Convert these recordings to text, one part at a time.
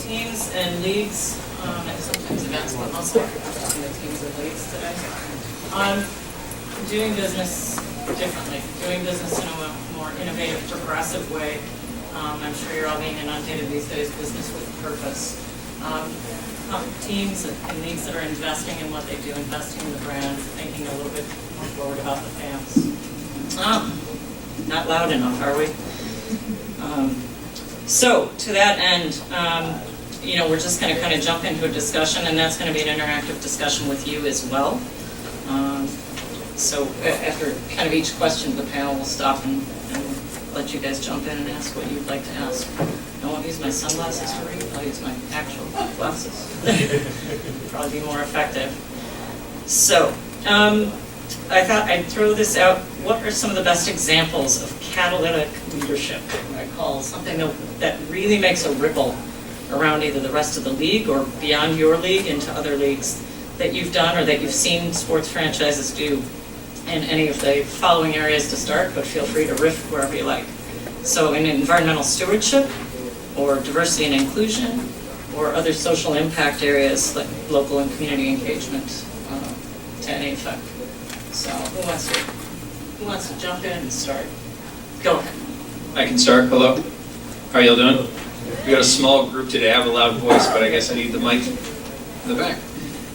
teams and leagues, and sometimes events, but mostly talking to teams and leagues today. Doing business differently, doing business in a more innovative, progressive way. I'm sure you're all being inundated these days, business with purpose. Teams and leagues that are investing in what they do, investing in the brand, thinking a little bit more forward about the fans. Not loud enough, are we? So to that end, we're just going to kind of jump into a discussion, and that's going to be an interactive discussion with you as well. So after kind of each question, the panel will stop and let you guys jump in and ask what you'd like to ask. I won't use my sunglasses to read, I'll use my actual glasses. Probably be more effective. So, I thought I'd throw this out. What are some of the best examples of catalytic leadership, I call something that really makes a ripple around either the rest of the league or beyond your league into other leagues that you've done or that you've seen sports franchises do in any of the following areas to start, but feel free to riff wherever you like. So in environmental stewardship, or diversity and inclusion, or other social impact areas like local and community engagement to any effect. So who wants to jump in and start? Go ahead. I can start. Hello. How are y'all doing? We got a small group today. I have a loud voice, but I guess I need the mic in the back.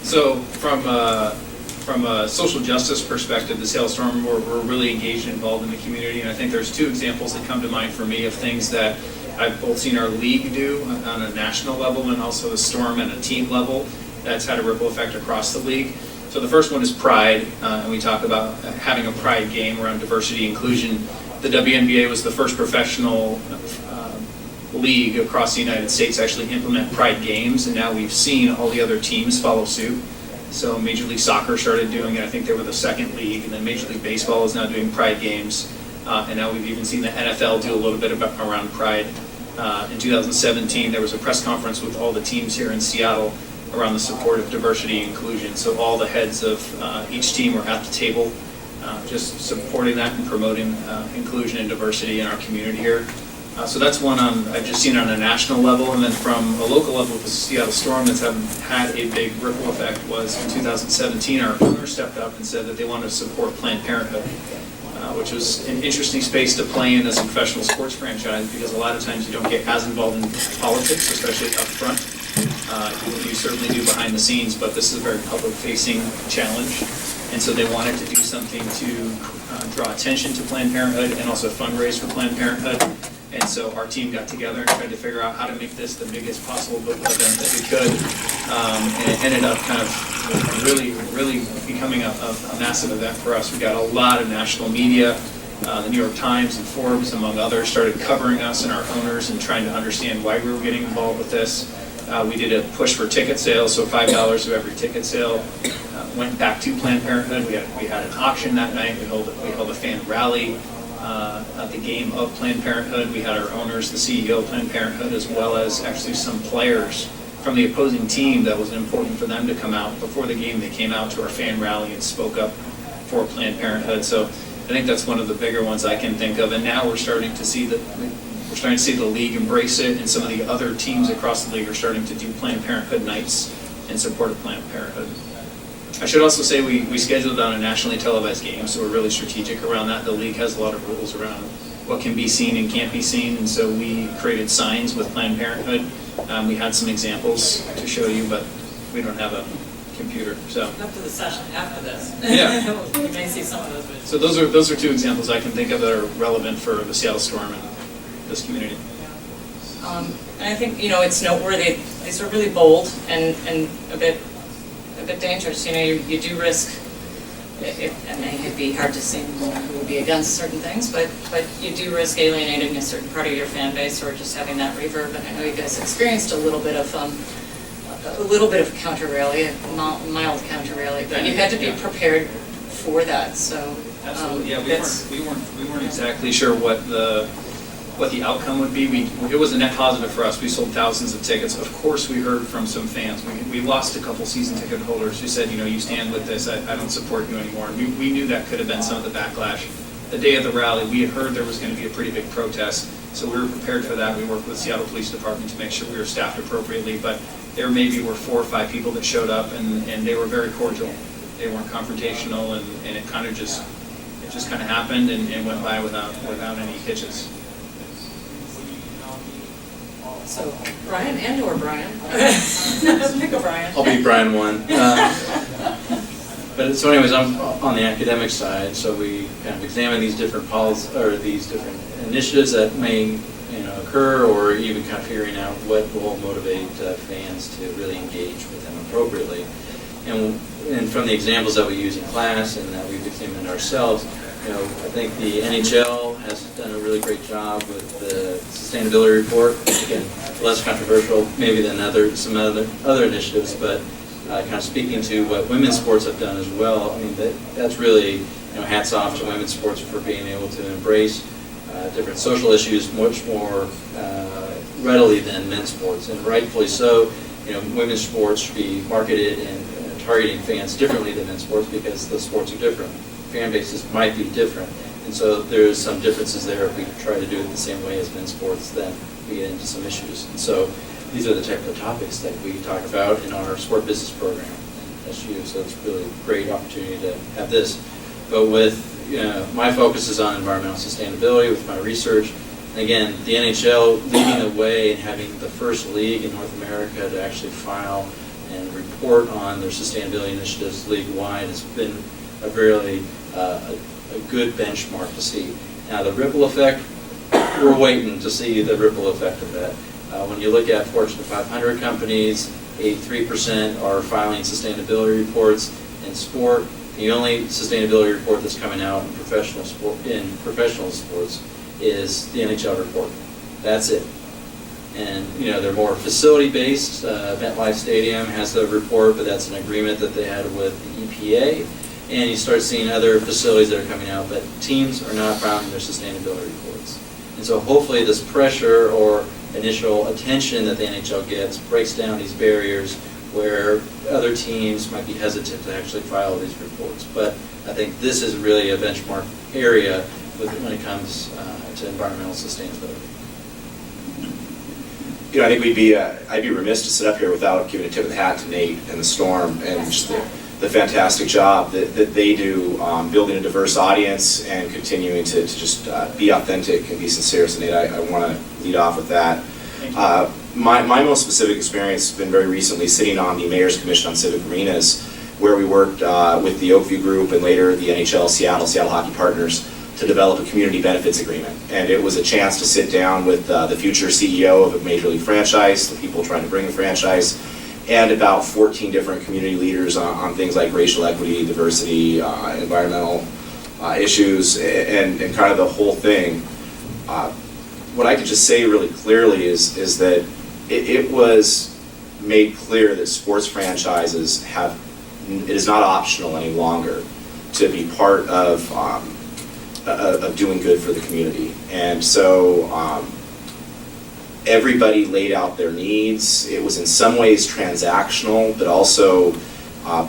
So from a social justice perspective, the Seattle Storm, we're really engaged and involved in the community, and I think there's two examples that come to mind for me of things that I've both seen our league do on a national level and also the Storm at a team level that's had a ripple effect across the league. So the first one is Pride, and we talk about having a Pride game around diversity inclusion. The WNBA was the first professional league across the United States to actually implement Pride games, and now we've seen all the other teams follow suit. So Major League Soccer started doing it. I think they were the second league, and then Major League Baseball is now doing Pride games. And now we've even seen the NFL do a little bit around Pride. In 2017, there was a press conference with all the teams here in Seattle around the support of diversity and inclusion. So all the heads of each team were at the table, just supporting that and promoting inclusion and diversity in our community here. So that's one I've just seen on a national level, and then from a local level with the Seattle Storm that's had a big ripple effect was in 2017, our owner stepped up and said that they wanted to support Planned Parenthood, which was an interesting space to play in as a professional sports franchise because a lot of times you don't get as involved in politics, especially up front. You certainly do behind the scenes, but this is a very public-facing challenge, and so they wanted to do something to draw attention to Planned Parenthood and also fundraise for Planned Parenthood. And so our team got together and tried to figure out how to make this the biggest possible event that we could. And it ended up kind of really becoming a massive event for us. We got a lot of national media. The New York Times and Forbes, among others, started covering us and our owners and trying to understand why we were getting involved with this. We did a push for ticket sales, so $5 of every ticket sale went back to Planned Parenthood. We had an auction that night. We held a fan rally. At the game of Planned Parenthood, we had our owners, the CEO of Planned Parenthood, as well as actually some players from the opposing team that was important for them to come out. Before the game, they came out to our fan rally and spoke up for Planned Parenthood. So I think that's one of the bigger ones I can think of. And now we're starting to see the league embrace it, and some of the other teams across the league are starting to do Planned Parenthood nights in support of Planned Parenthood. I should also say we scheduled on a nationally televised game, so we're really strategic around that. The league has a lot of rules around what can be seen and can't be seen, and so we created signs with Planned Parenthood. We had some examples to show you, but we don't have a computer. So Up to the session after this. Yeah. You may see some of those videos. So those are two examples I can think of that are relevant for the Seattle Storm and this community. And I think it's noteworthy. These are really bold and a bit dangerous. You do risk. It may be hard to see who will be against certain things, but you do risk alienating a certain part of your fan base or just having that reverb. And I know you guys experienced a little bit of counter rally, a mild counter rally, but you had to be prepared for that. So absolutely, yeah, we weren't exactly sure what the outcome would be. It was a net positive for us. We sold thousands of tickets. Of course, we heard from some fans. We lost a couple season ticket holders who said, you stand with this. I don't support you anymore. And we knew that could have been some of the backlash. The day of the rally, we had heard there was going to be a pretty big protest. So we were prepared for that. We worked with Seattle Police Department to make sure we were staffed appropriately, but there maybe were 4 or 5 people that showed up, and they were very cordial. They weren't confrontational, and it kind of just kind of happened and went by without any hitches. So Brian and/or Brian. Pick a Brian. I'll be Brian 1. But so anyways, I'm on the academic side, so we kind of examine these different policies or these different initiatives that may occur, or even kind of figuring out what will motivate fans to really engage with them appropriately. And from the examples that we use in class and that we've examined ourselves, I think the NHL has done a really great job with the sustainability report. Again, less controversial maybe than some other initiatives, but kind of speaking to what women's sports have done as well. I mean, that's really, hats off to women's sports for being able to embrace different social issues much more readily than men's sports, and rightfully so. Women's sports should be marketed and targeting fans differently than men's sports because the sports are different. Fan bases might be different, and so there's some differences there. If we try to do it the same way as men's sports, then we get into some issues. And so these are the type of topics that we talk about in our sport business program at SU, so it's really a great opportunity to have this. But with my focus is on environmental sustainability with my research. Again, the NHL leading the way and having the first league in North America to actually file and report on their sustainability initiatives league-wide has been a really a good benchmark to see. Now the ripple effect, we're waiting to see the ripple effect of that. When you look at Fortune 500 companies, 83% are filing sustainability reports. In sport, the only sustainability report that's coming out in professional sports is the NHL report. That's it. And they're more facility-based. MetLife Stadium has the report, but that's an agreement that they had with the EPA. And you start seeing other facilities that are coming out, but teams are not filing their sustainability reports. And so hopefully this pressure or initial attention that the NHL gets breaks down these barriers where other teams might be hesitant to actually file these reports. But I think this is really a benchmark area when it comes to environmental sustainability. I think I'd be remiss to sit up here without giving a tip of the hat to Nate and the Storm and just the fantastic job that they do building a diverse audience and continuing to just be authentic and be sincere. So Nate, I want to lead off with that. My most specific experience has been very recently sitting on the Mayor's Commission on Civic Arenas, where we worked with the Oakview Group and later the NHL Seattle Hockey Partners to develop a community benefits agreement. And it was a chance to sit down with the future CEO of a major league franchise, the people trying to bring a franchise, and about 14 different community leaders on things like racial equity, diversity, environmental issues, and kind of the whole thing. What I could just say really clearly is that it was made clear that sports franchises it is not optional any longer to be part of doing good for the community. And so everybody laid out their needs. It was in some ways transactional, but also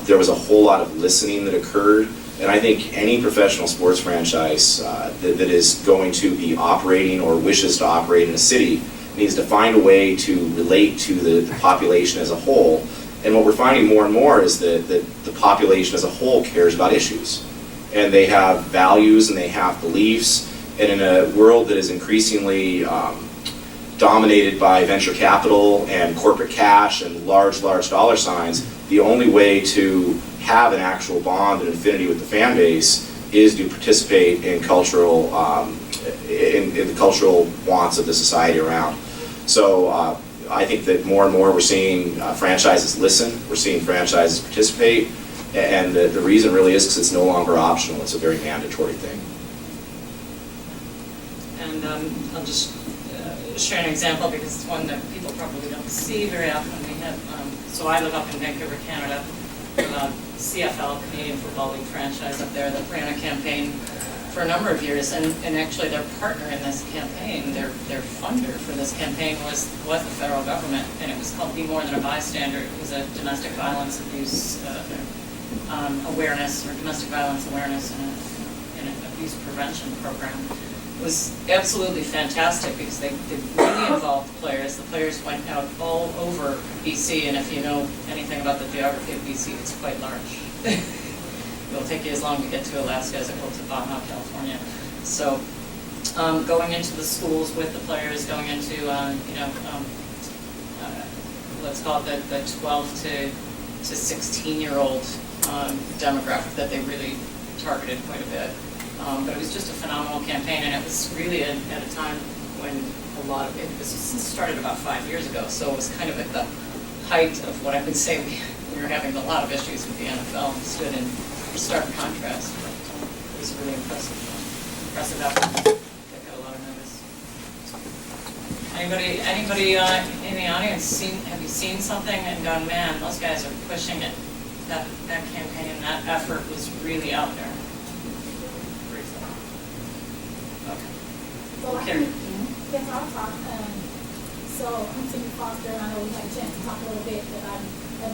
there was a whole lot of listening that occurred. And I think any professional sports franchise that is going to be operating or wishes to operate in a city needs to find a way to relate to the population as a whole. And what we're finding more and more is that the population as a whole cares about issues. And they have values and they have beliefs. And in a world that is increasingly dominated by venture capital and corporate cash and large dollar signs, the only way to have an actual bond and affinity with the fan base is to participate in cultural in the cultural wants of the society around. So I think that more and more we're seeing franchises listen, we're seeing franchises participate, and the reason really is because it's no longer optional, it's a very mandatory thing. And I'll just share an example because it's one that people probably don't see very often. We have, so I live up in Vancouver, Canada. CFL, Canadian Football League franchise up there that ran a campaign for a number of years, and actually their partner in this campaign, their funder for this campaign was the federal government, and it was called Be More Than a Bystander. It was a domestic violence abuse awareness, or domestic violence awareness and an abuse prevention program. was absolutely fantastic because they really involved the players. The players went out all over BC, and if you know anything about the geography of BC, it's quite large. It'll take you as long to get to Alaska as it will to Baja, California. So going into the schools with the players, going into, let's call it the 12 to 16-year-old demographic that they really targeted quite a bit. But it was just a phenomenal campaign, and it was really at a time when a lot of it, this started about 5 years ago, so it was kind of at the height of what I would say we were having a lot of issues with the NFL. It stood in stark contrast, but it was really impressive effort. That got a lot of notice. Anybody in the audience have you seen something and gone, man, those guys are pushing it? That campaign and that effort was really out there. Okay. So I Karen. think, yes, I'll talk. So I'm Timmy Foster, and I know we had a chance to talk a little bit, but I'm a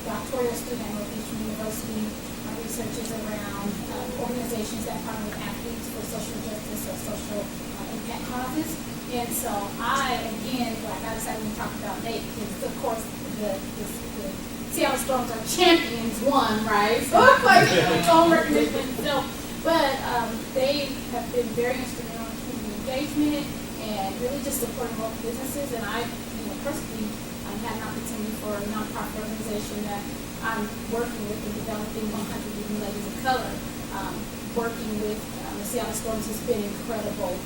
doctoral student at Northeastern University. My research is around organizations that partner with athletes for social justice or social impact causes. And so again, like I decided to talk about Nate, because of course the Seattle Storms are champions, one, right? So it's like its own recognition itself. But they have been very instrumental in community engagement and really just supporting local businesses. And I, personally, had an opportunity for a nonprofit organization that I'm working with in developing 100 Leading Ladies of Color. Working with the Seattle Storms has been incredible.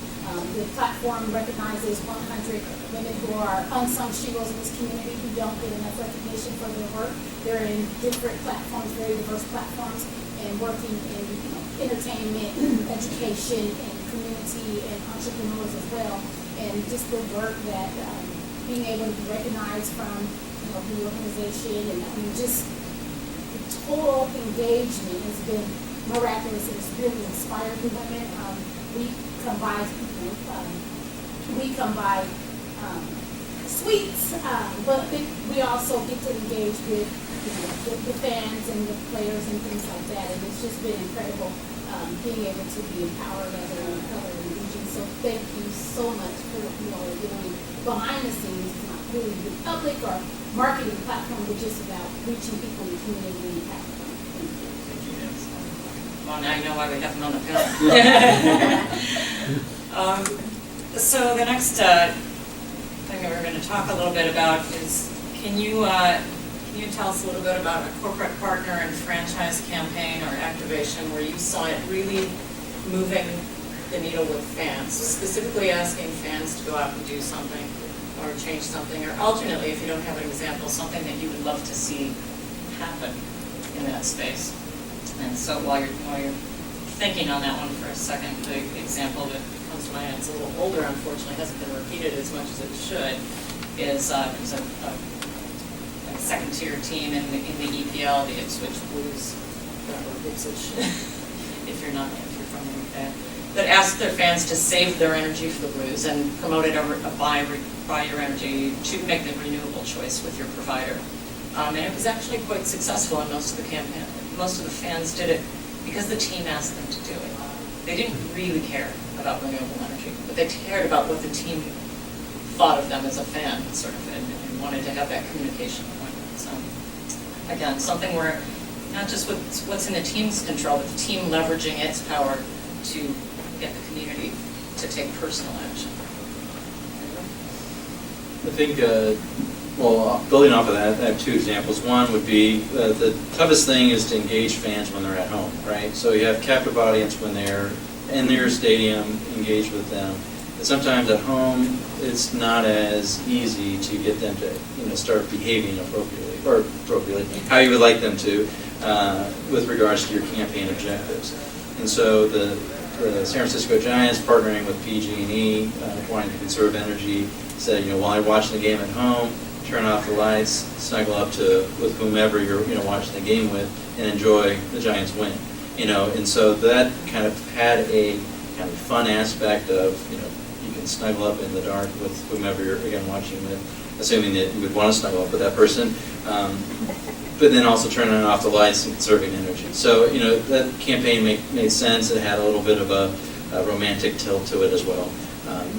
The platform recognizes 100 women who are unsung heroes in this community who don't get enough recognition for their work. They're in different platforms, very diverse platforms, and working in entertainment, education, and community, and entrepreneurs as well. And just the work that being able to be recognized from the organization, and just the total engagement has been miraculous. It's really inspired the women. We come by sweets, but we also get to engage with the fans and the players and things like that, and it's just been incredible being able to be empowered as a woman of color in the region. So thank you so much for what you all are doing behind the scenes. It's not really the public or marketing platform, but just about reaching people in the community and impacting them. Thank you. Well, now you know why we have them on the panel. So the next thing that we're going to talk a little bit about is, can you tell us a little bit about a corporate partner and franchise campaign or activation where you saw it really moving the needle with fans, specifically asking fans to go out and do something or change something, or alternately, if you don't have an example, something that you would love to see happen in that space. And so while you're thinking on that one for a second, the example that comes to mind, it's a little older, unfortunately, hasn't been repeated as much as it should, is there's a second-tier team in the EPL, the Ipswich Blues, or Ipswich, if you're from the UK, that asked their fans to save their energy for the Blues and promoted a buy your energy, to make the renewable choice with your provider. And it was actually quite successful in most of the campaign. Most of the fans did it because the team asked them to do it. They didn't really care about renewable energy, but they cared about what the team thought of them as a fan, sort of, and wanted to have that communication point. So, again, something where not just what's in the team's control, but the team leveraging its power to get the community to take personal action. I think, building off of that, I have two examples. One would be the toughest thing is to engage fans when they're at home, right? So you have captive audience when they're in their stadium, engage with them. And sometimes at home, it's not as easy to get them to start behaving appropriately, how you would like them to, with regards to your campaign objectives. And so the San Francisco Giants, partnering with PG&E, wanting to conserve energy, said, while you're watching the game at home, turn off the lights, snuggle up with whomever you're watching the game with, and enjoy the Giants win. And so that kind of had a kind of fun aspect of you can snuggle up in the dark with whomever you're again watching with, assuming that you would want to snuggle up with that person. But then also turning off the lights and conserving energy. So that campaign made sense. It had a little bit of a romantic tilt to it as well.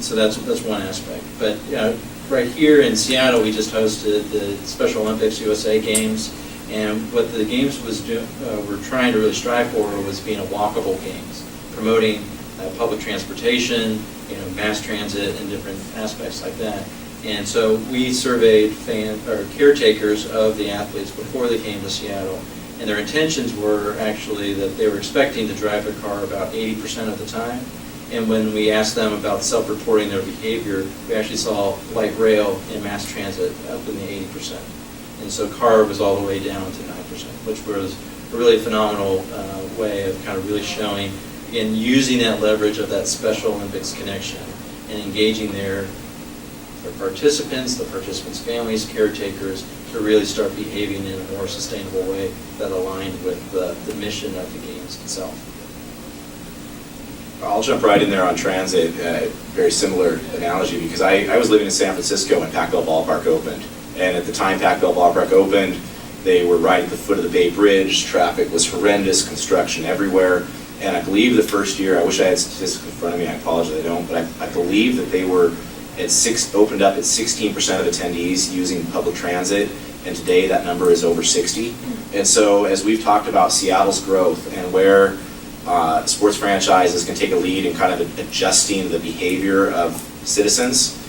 So that's one aspect. But right here in Seattle, we just hosted the Special Olympics USA Games, and what the games were trying to really strive for was being a walkable games, promoting public transportation, mass transit, and different aspects like that. And so we surveyed caretakers of the athletes before they came to Seattle, and their intentions were actually that they were expecting to drive their car about 80% of the time. And when we asked them about self-reporting their behavior, we actually saw light rail and mass transit up in the 80%. And so car was all the way down to 9%, which was a really phenomenal way of kind of really showing, again, using that leverage of that Special Olympics connection and engaging their participants, the participants' families, caretakers, to really start behaving in a more sustainable way that aligned with the mission of the games itself. I'll jump right in there on transit, very similar analogy, because I was living in San Francisco when Pac-Bell Ballpark opened. And at the time Pac-Bell Ballpark opened, they were right at the foot of the Bay Bridge. Traffic was horrendous, construction everywhere. And I believe the first year, I wish I had statistics in front of me, I apologize I don't, but I believe that they were opened up at 16% of attendees using public transit, and today that number is over 60. And so as we've talked about Seattle's growth and where sports franchises can take a lead in kind of adjusting the behavior of citizens,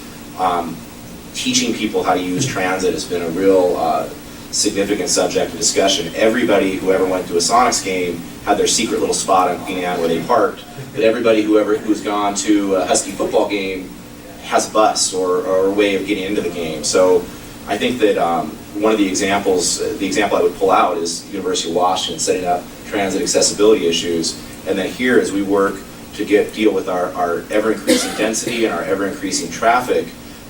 teaching people how to use transit has been a real significant subject of discussion. Everybody who ever went to a Sonics game had their secret little spot on Queen Anne where they parked, but everybody who's gone to a Husky football game has a bus or a way of getting into the game. So I think that one of the example I would pull out is University of Washington setting up transit accessibility issues. And then here, as we work to deal with our ever-increasing density and our ever-increasing traffic,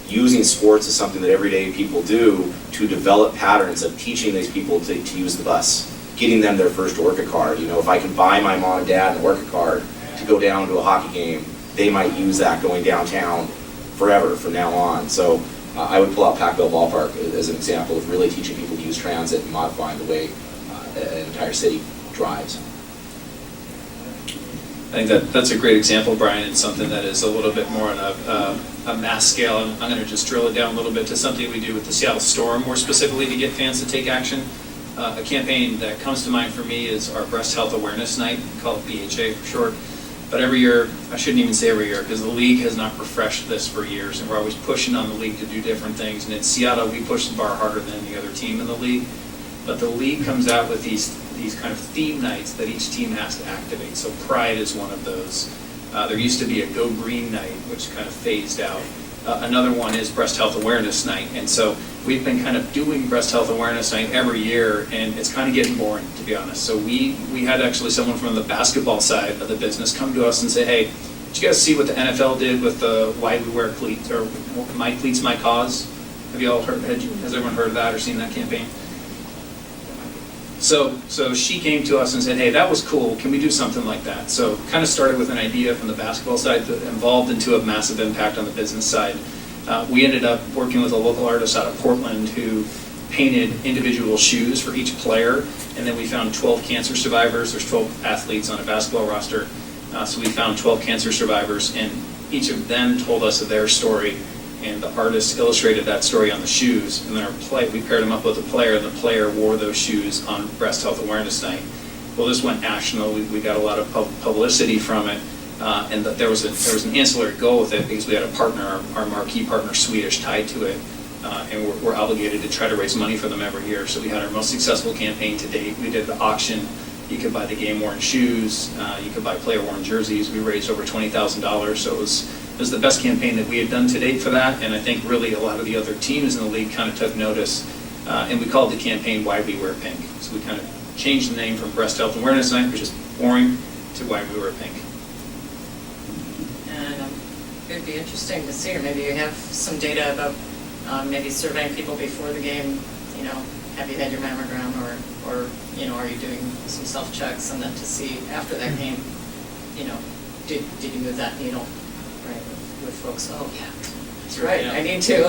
using sports as something that everyday people do to develop patterns of teaching these people to use the bus, getting them their first Orca card. If I can buy my mom and dad an Orca card to go down to a hockey game, they might use that going downtown forever from now on. So I would pull out Pac-Bell Ballpark as an example of really teaching people to use transit and modifying the way an entire city drives. I think that's a great example, Brian, and something that is a little bit more on a mass scale. I'm going to just drill it down a little bit to something we do with the Seattle Storm, more specifically to get fans to take action. A campaign that comes to mind for me is our Breast Health Awareness Night, called BHA for short. But every year, I shouldn't even say every year, because the league has not refreshed this for years, and we're always pushing on the league to do different things. And in Seattle, we push the bar harder than any other team in the league. But the league comes out with these kind of theme nights that each team has to activate. So Pride is one of those. There used to be a Go Green Night, which kind of phased out. Another one is Breast Health Awareness Night. And so we've been kind of doing Breast Health Awareness Night every year, and it's kind of getting boring, to be honest. So we had actually someone from the basketball side of the business come to us and say, hey, did you guys see what the NFL did with the Why We Wear Cleats, or My Cleats, My Cause? Have you all heard, has everyone heard of that or seen that campaign? So she came to us and said, hey, that was cool, can we do something like that? So kind of started with an idea from the basketball side that evolved into a massive impact on the business side. We ended up working with a local artist out of Portland who painted individual shoes for each player, and then we found 12 cancer survivors. There's 12 athletes on a basketball roster, so we found 12 cancer survivors, and each of them told us their story, and the artist illustrated that story on the shoes, and then we paired them up with a player, and the player wore those shoes on Breast Health Awareness Night. Well, this went national. We got a lot of publicity from it, and there was an ancillary goal with it because we had a partner, our marquee partner, Swedish, tied to it, and we're obligated to try to raise money for them every year. So we had our most successful campaign to date. We did the auction. You could buy the game-worn shoes. You could buy player-worn jerseys. We raised over $20,000, so it was the best campaign that we had done to date for that, and I think really a lot of the other teams in the league kind of took notice, and we called the campaign Why We Wear Pink. So we kind of changed the name from Breast Health Awareness Night, which is boring, to Why We Wear Pink. And it'd be interesting to see, or maybe you have some data about maybe surveying people before the game, have you had your mammogram, or are you doing some self-checks, and then to see after that game, did you move that needle? Right, with folks, oh yeah, that's right, Yeah. I need to.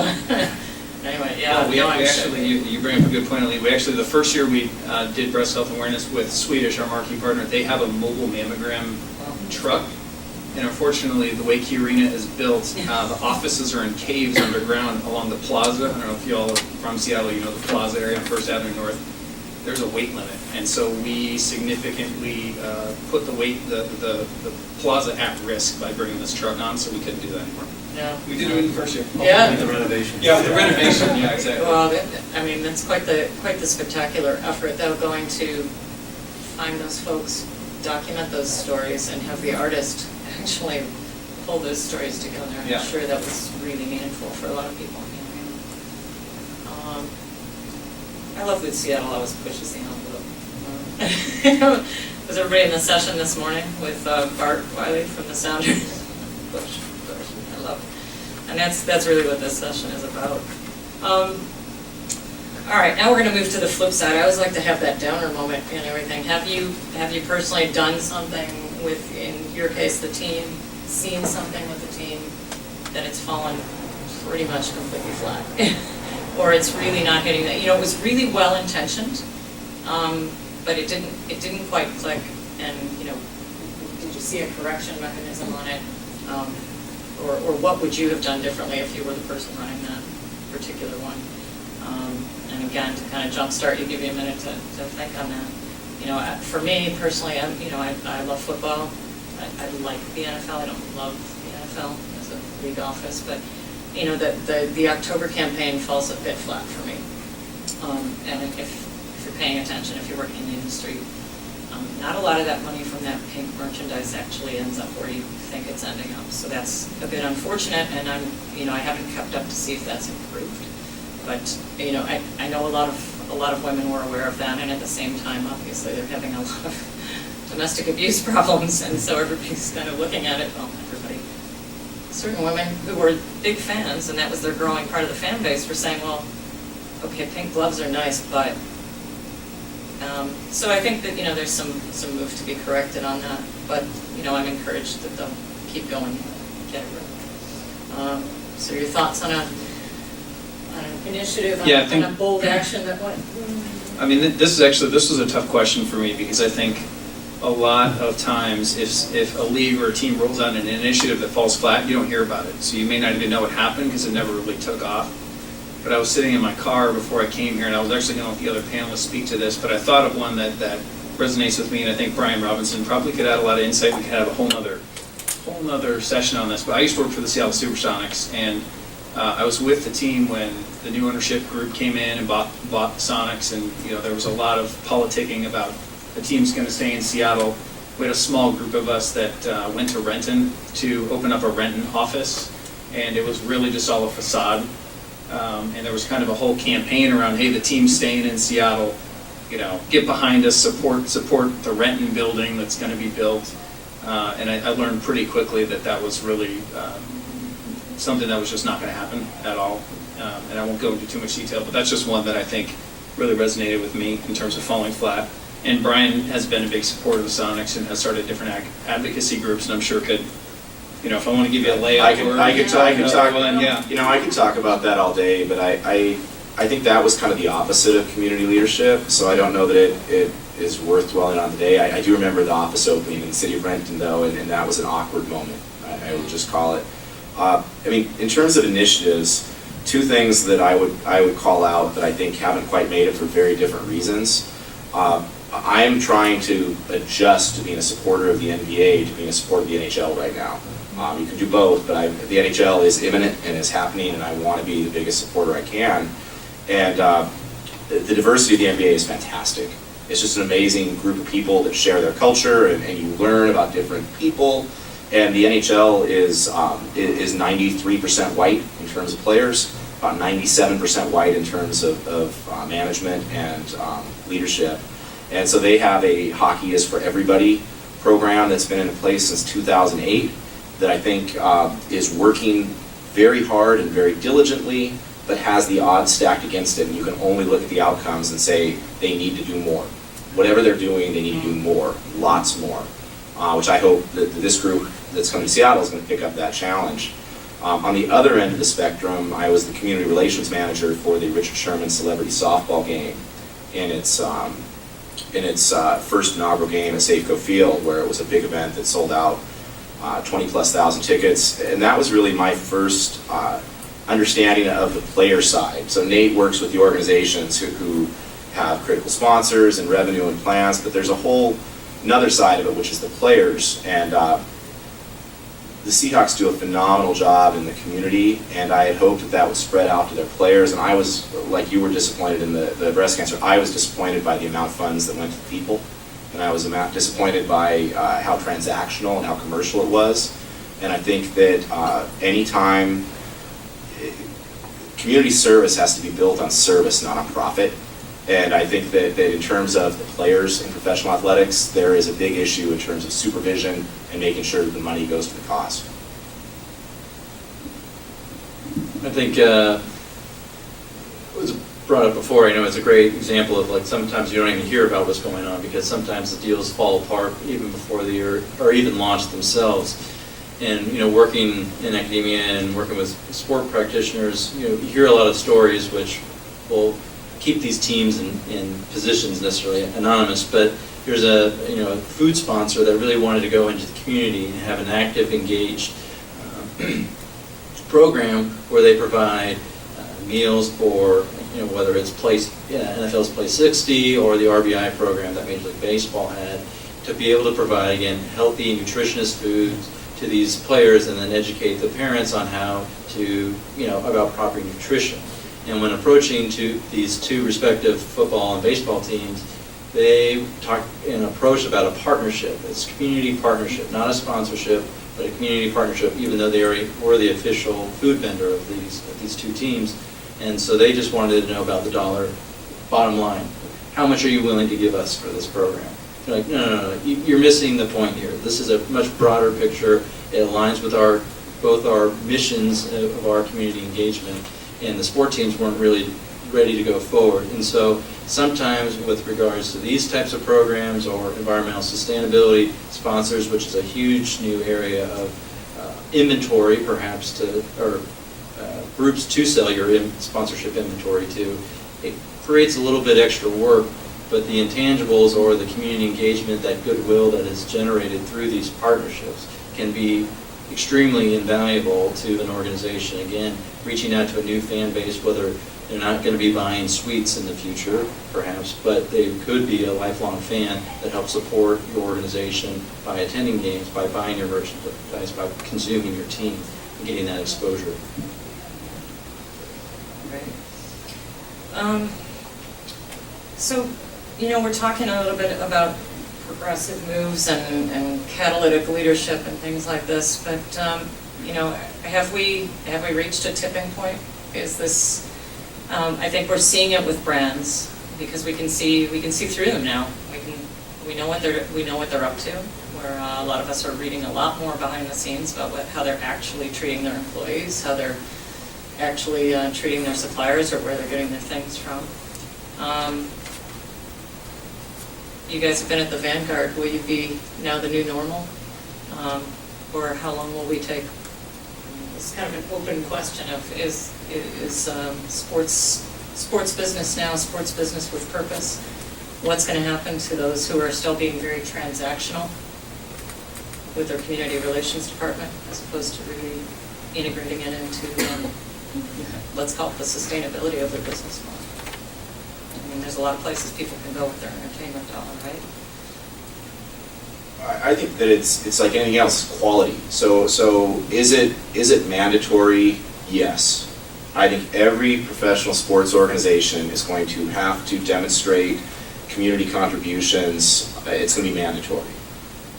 Anyway, yeah. Well, we actually, you bring up a good point, Ali. We actually, the first year we did breast health awareness with Swedish, our marquee partner, they have a mobile mammogram truck And unfortunately, the way Key Arena is built, the offices are in caves underground along the plaza. I don't know if you all are from Seattle, you know the plaza area on First Avenue North. There's a weight limit, and so we significantly put the plaza at risk by bringing this truck on, so we couldn't do that anymore. Yeah. We did it in the first year. Yeah. With the renovation. Yeah, with the renovation, yeah, exactly. Well, I mean, that's quite the spectacular effort, though, going to find those folks, document those stories, and have the artist actually pull those stories together. Yeah. I'm sure that was really meaningful for a lot of people. I love with Seattle, always pushes the envelope. Was everybody in the session this morning with Bart Wiley from the Sounders? Push, I love it. And that's really what this session is about. All right, now we're going to move to the flip side. I always like to have that downer moment and everything. Have you personally done something with, in your case, the team, seen something with the team that it's fallen pretty much completely flat? Or it's really not hitting that? You know, it was really well intentioned, but it didn't quite click. And you know, did you see a correction mechanism on it, or what would you have done differently if you were the person running that particular one? And again, to kind of jumpstart, give you a minute to think on that. You know, for me personally, I love football. I like the NFL. I don't love the NFL as a league office, but you know, the October campaign falls a bit flat for me. And if you're paying attention, if you're working in the industry, not a lot of that money from that pink merchandise actually ends up where you think it's ending up. So that's a bit unfortunate, and I haven't kept up to see if that's improved. But you know, I know a lot of women were aware of that, and at the same time, obviously, they're having a lot of domestic abuse problems, and so everybody's kind of looking at it. Well, everybody. Certain women who were big fans, and that was their growing part of the fan base, were saying, well, okay, pink gloves are nice, but... so I think that, you know, there's some move to be corrected on that, but, you know, I'm encouraged that they'll keep going and get it right. So your thoughts on an initiative, Yeah, I on think- a bold action that went... I mean, this was a tough question for me, because I think a lot of times if a league or a team rolls out an initiative that falls flat, you don't hear about it. So you may not even know what happened because it never really took off. But I was sitting in my car before I came here, and I was actually going to let the other panelists speak to this, but I thought of one that resonates with me, and I think Brian Robinson probably could add a lot of insight. We could have a whole nother session on this. But I used to work for the Seattle Supersonics, and I was with the team when the new ownership group came in and bought the Sonics, and you know, there was a lot of politicking about the team's going to stay in Seattle. We had a small group of us that went to Renton to open up a Renton office, and it was really just all a facade. And there was kind of a whole campaign around, hey, the team's staying in Seattle, you know, get behind us, support the Renton building that's going to be built. And I learned pretty quickly that was really something that was just not going to happen at all. And I won't go into too much detail, but that's just one that I think really resonated with me in terms of falling flat. And Brian has been a big supporter of the Sonics and has started different advocacy groups, and I'm sure could, you know, if I want to give you a layout. I could talk. Yeah. You know, I could talk about that all day, but I think that was kind of the opposite of community leadership. So I don't know that it is worth dwelling on today. I do remember the office opening in the city of Renton, though, and that was an awkward moment. I would just call it. I mean, in terms of initiatives, two things that I would call out that I think haven't quite made it for very different reasons. I am trying to adjust to being a supporter of the NBA to being a supporter of the NHL right now. You can do both, but the NHL is imminent and is happening, and I want to be the biggest supporter I can. And the diversity of the NBA is fantastic. It's just an amazing group of people that share their culture, and you learn about different people. And the NHL is 93% white in terms of players, about 97% white in terms of management and leadership. And so they have a Hockey is for Everybody program that's been in place since 2008 that I think is working very hard and very diligently, but has the odds stacked against it. And you can only look at the outcomes and say they need to do more. Whatever they're doing, they need to do more, lots more, which I hope that this group that's coming to Seattle is going to pick up that challenge. On the other end of the spectrum, I was the community relations manager for the Richard Sherman Celebrity Softball game in its first inaugural game at Safeco Field, where it was a big event that sold out 20+ thousand tickets, and that was really my first understanding of the player side. So Nate works with the organizations who have critical sponsors and revenue and plans, but there's a whole another side of it, which is the players. And the Seahawks do a phenomenal job in the community, and I had hoped that that would spread out to their players. And I was, like you were disappointed in the breast cancer, I was disappointed by the amount of funds that went to the people. And I was disappointed by how transactional and how commercial it was. And I think that anytime community service has to be built on service, not on profit. And I think that in terms of the players in professional athletics, there is a big issue in terms of supervision and making sure that the money goes to the cause. I think it was brought up before. I know it's a great example of, like, sometimes you don't even hear about what's going on because sometimes the deals fall apart even before the year or even launch themselves. And working in academia and working with sport practitioners, you hear a lot of stories which will keep these teams in positions necessarily anonymous. But there's a food sponsor that really wanted to go into the community and have an active, engaged program where they provide meals for whether it's NFL's Play 60 or the RBI program that Major League Baseball had, to be able to provide, again, healthy, nutritious foods to these players and then educate the parents on how to, about proper nutrition. And when approaching these two respective football and baseball teams, they talked and approached about a partnership. It's a community partnership, not a sponsorship, but a community partnership, even though they were the official food vendor of these two teams. And so they just wanted to know about the bottom line. How much are you willing to give us for this program? They're like, no, you're missing the point here. This is a much broader picture. It aligns with both our missions of our community engagement, and the sport teams weren't really ready to go forward. And so sometimes with regards to these types of programs or environmental sustainability, sponsors, which is a huge new area of inventory perhaps or groups to sell your sponsorship inventory to, it creates a little bit extra work, but the intangibles or the community engagement, that goodwill that is generated through these partnerships can be extremely invaluable to an organization. Again, reaching out to a new fan base, whether they're not going to be buying suites in the future, perhaps, but they could be a lifelong fan that helps support your organization by attending games, by buying your merchandise, by consuming your team, and getting that exposure. Right. So, we're talking a little bit about progressive moves and catalytic leadership and things like this, but have we reached a tipping point? Is this? I think we're seeing it with brands because we can see through them now. We know what they're up to. Where a lot of us are reading a lot more behind the scenes about how they're actually treating their employees, how they're actually treating their suppliers, or where they're getting their things from. You guys have been at the vanguard. Will you be now the new normal? Or how long will we take? It's kind of an open question of is sports business now sports business with purpose? What's going to happen to those who are still being very transactional with their community relations department as opposed to really integrating it into, let's call it the sustainability of their business model? I mean, there's a lot of places people can go with their entertainment dollar, right? I think that it's like anything else, quality. So is it mandatory? Yes. I think every professional sports organization is going to have to demonstrate community contributions. It's going to be mandatory.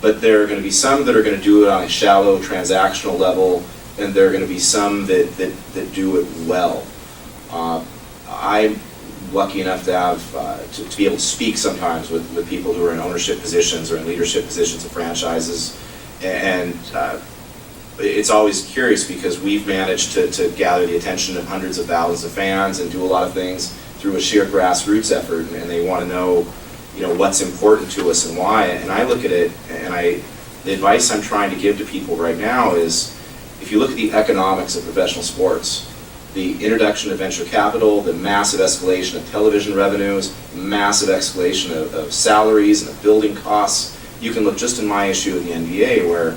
But there are going to be some that are going to do it on a shallow transactional level, and there are going to be some that do it well. I'm lucky enough to have to be able to speak sometimes with people who are in ownership positions or in leadership positions of franchises, and it's always curious because we've managed to gather the attention of hundreds of thousands of fans and do a lot of things through a sheer grassroots effort, and they want to know, what's important to us and why. And I look at it, and the advice I'm trying to give to people right now is, if you look at the economics of professional sports, the introduction of venture capital, the massive escalation of television revenues, massive escalation of salaries and of building costs. You can look just in my issue of the NBA where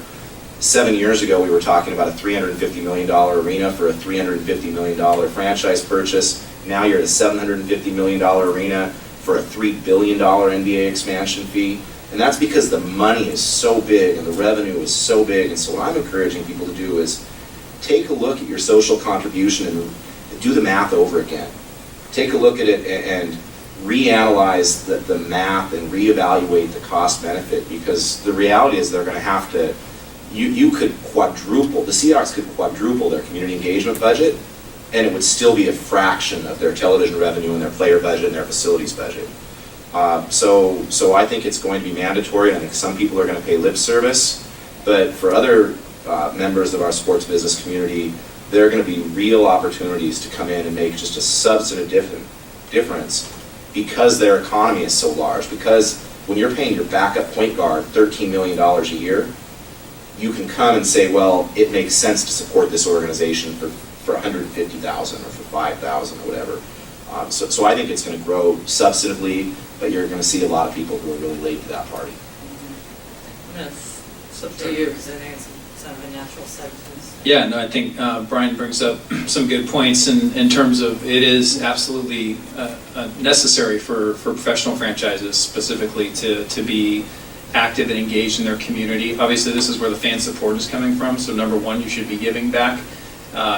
7 years ago, we were talking about a $350 million arena for a $350 million franchise purchase. Now you're at a $750 million arena for a $3 billion NBA expansion fee. And that's because the money is so big and the revenue is so big. And so what I'm encouraging people to do is take a look at your social contribution and do the math over again. Take a look at it and reanalyze the math and reevaluate the cost benefit, because the reality is they're going to have to, you could quadruple, the Seahawks could quadruple their community engagement budget, and it would still be a fraction of their television revenue and their player budget and their facilities budget. So I think it's going to be mandatory, and I think some people are going to pay lip service, but for other members of our sports business community, there are going to be real opportunities to come in and make just a substantive difference, because their economy is so large. Because when you're paying your backup point guard $13 million a year, you can come and say, well, it makes sense to support this organization for $150,000 or for $5,000 or whatever. So I think it's going to grow substantively, but you're going to see a lot of people who are really late to that party. I'm going to flip to you, because I think it's sort of a natural segue. Yeah, no, I think Brian brings up some good points in terms of it is absolutely necessary for professional franchises specifically to be active and engaged in their community. Obviously, this is where the fan support is coming from, so number one, you should be giving back.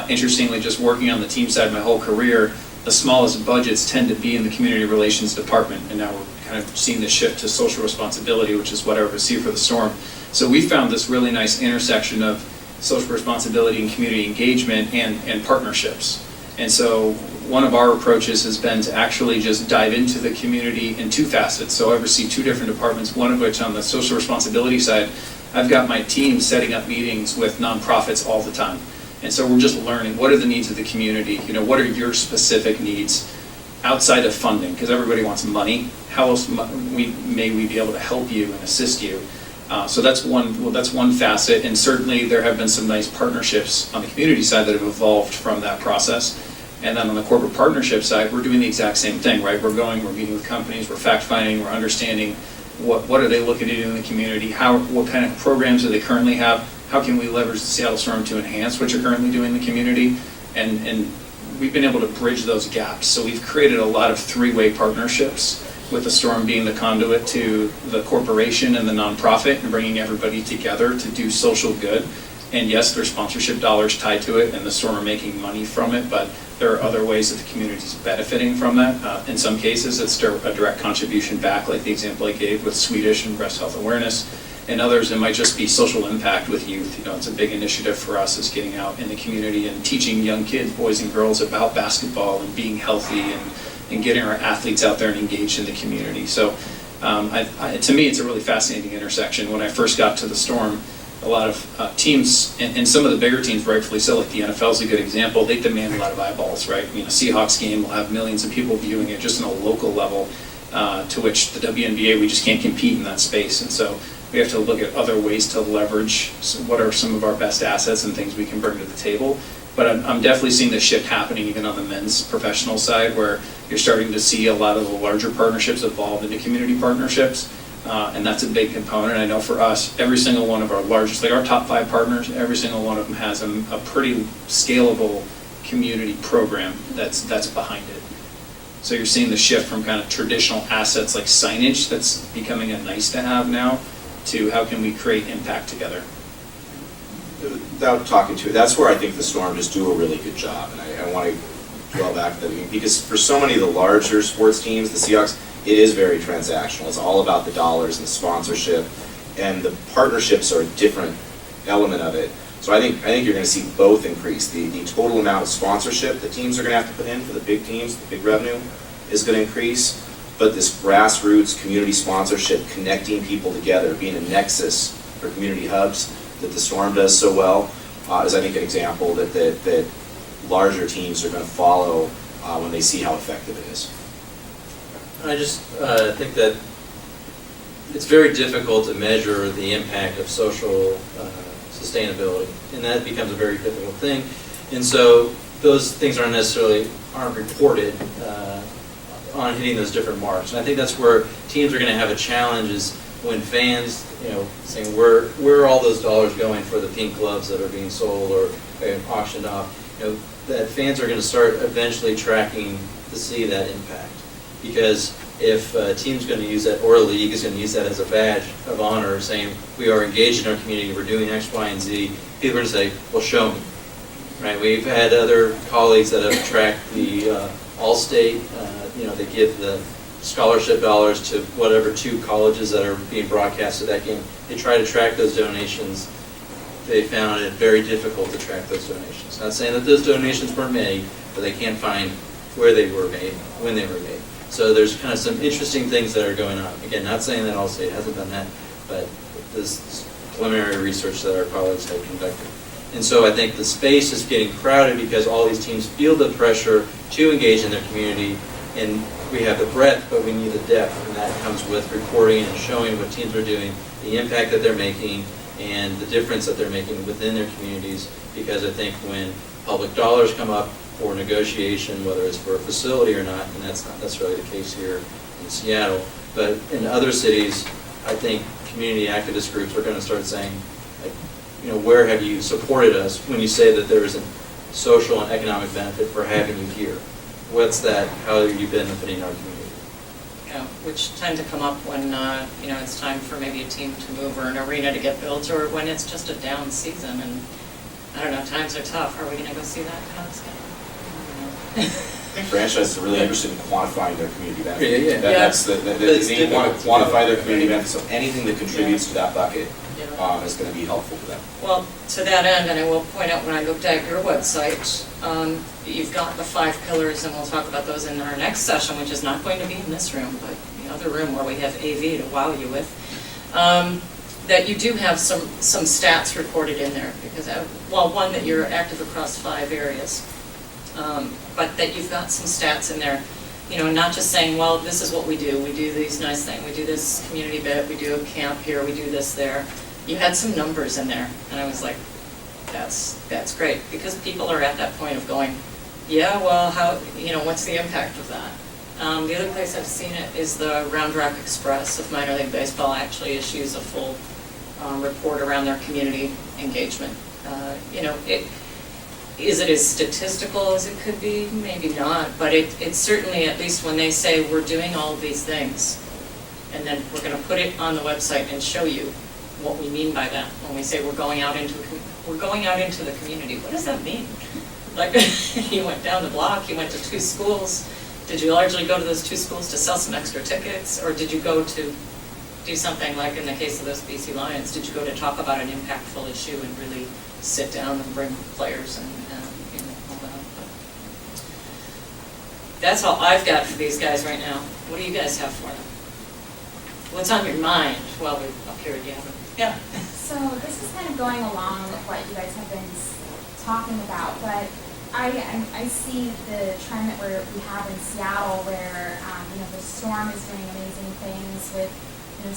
Interestingly, just working on the team side my whole career, the smallest budgets tend to be in the community relations department, and now we're kind of seeing the shift to social responsibility, which is what I oversee for the Storm. So we found this really nice intersection of social responsibility and community engagement and partnerships. And so one of our approaches has been to actually just dive into the community in two facets. So I oversee two different departments, one of which on the social responsibility side, I've got my team setting up meetings with nonprofits all the time. And so we're just learning, what are the needs of the community? You know, what are your specific needs outside of funding? Because everybody wants money. How else may we be able to help you and assist you? So that's one facet, and certainly there have been some nice partnerships on the community side that have evolved from that process. And then on the corporate partnership side, we're doing the exact same thing, right? We're meeting with companies, we're fact-finding, we're understanding what are they looking to do in the community, what kind of programs do they currently have, how can we leverage the Seattle Storm to enhance what you're currently doing in the community, and we've been able to bridge those gaps. So we've created a lot of three-way partnerships, with the Storm being the conduit to the corporation and the nonprofit, and bringing everybody together to do social good. And yes, there's sponsorship dollars tied to it, and the Storm are making money from it, but there are other ways that the community is benefiting from that. In some cases, it's a direct contribution back, like the example I gave with Swedish and breast health awareness. In others, it might just be social impact with youth. You know, it's a big initiative for us, is getting out in the community and teaching young kids, boys and girls, about basketball and being healthy and getting our athletes out there and engaged in the community. So to me, it's a really fascinating intersection. When I first got to the Storm, a lot of teams, and some of the bigger teams, rightfully so, like the NFL is a good example, they demand a lot of eyeballs, right? I mean, a Seahawks game will have millions of people viewing it just on a local level, to which the WNBA, we just can't compete in that space. And so we have to look at other ways to leverage what are some of our best assets and things we can bring to the table. But I'm definitely seeing the shift happening even on the men's professional side, where you're starting to see a lot of the larger partnerships evolve into community partnerships, and that's a big component. I know for us, every single one of our largest, like our top 5 partners, every single one of them has a pretty scalable community program that's behind it. So you're seeing the shift from kind of traditional assets like signage that's becoming a nice to have now, to how can we create impact together. Without talking to it, that's where I think the Storm just do a really good job, and I want to dwell back to that, because for so many of the larger sports teams, the Seahawks, it is very transactional. It's all about the dollars and the sponsorship, and the partnerships are a different element of it. So I think you're going to see both increase. The total amount of sponsorship the teams are going to have to put in for the big teams, the big revenue, is going to increase, but this grassroots community sponsorship, connecting people together, being a nexus for community hubs, that the Storm does so well, is I think an example that larger teams are going to follow when they see how effective it is. I just think that it's very difficult to measure the impact of social sustainability, and that becomes a very difficult thing. And so those things aren't reported on hitting those different marks. And I think that's where teams are going to have a challenge, is when fans, saying where are all those dollars going for the pink gloves that are being sold or auctioned off, that fans are going to start eventually tracking to see that impact. Because if a team's going to use that, or a league is going to use that as a badge of honor, saying we are engaged in our community, we're doing X, Y, and Z, people are going to say, well, show me. Right? We've had other colleagues that have tracked the All-State, they give the scholarship dollars to whatever 2 colleges that are being broadcasted that game. They try to track those donations. They found it very difficult to track those donations. Not saying that those donations weren't made, but they can't find where they were made, when they were made. So there's kind of some interesting things that are going on. Again, not saying that Allstate hasn't done that, but this preliminary research that our colleagues have conducted. And so I think the space is getting crowded because all these teams feel the pressure to engage in their community, and we have the breadth, but we need the depth, and that comes with reporting and showing what teams are doing, the impact that they're making, and the difference that they're making within their communities. Because I think when public dollars come up for negotiation, whether it's for a facility or not, and that's not necessarily the case here in Seattle, but in other cities, I think community activist groups are going to start saying, where have you supported us when you say that there is a social and economic benefit for having you here? What's that? How are you benefiting our community? Yeah, which tend to come up when, it's time for maybe a team to move or an arena to get built, or when it's just a down season and, I don't know, times are tough. Are we going to go see that kind of stuff? I think franchises are really interested in quantifying their community benefit. Yeah. That's they want to quantify their community benefit, so anything that contributes to that bucket is going to be helpful to them. Well, to that end, and I will point out when I looked at your website, you've got the 5 pillars, and we'll talk about those in our next session, which is not going to be in this room, but the other room where we have AV to wow you with. That you do have some stats recorded in there, because, one, that you're active across 5 areas, but that you've got some stats in there, not just saying, well, this is what we do these nice things, we do this community bit, we do a camp here, we do this there. You had some numbers in there, and I was like, that's great, because people are at that point of going, yeah, well, how, what's the impact of that? The other place I've seen it is the Round Rock Express of Minor League Baseball actually issues a full report around their community engagement. Is it as statistical as it could be? Maybe not, but it's certainly, at least when they say we're doing all of these things, and then we're going to put it on the website and show you what we mean by that. When we say we're going out into the community, what does that mean? Like, you went down the block, you went to 2 schools. Did you largely go to those 2 schools to sell some extra tickets, or did you go to do something like in the case of those BC Lions? Did you go to talk about an impactful issue and really sit down and bring players and all that? But that's all I've got for these guys right now. What do you guys have for them? What's on your mind while we're up here at Gavin? Yeah. So this is kind of going along with what you guys have been talking about, but I see the trend that we have in Seattle, where the Storm is doing amazing things with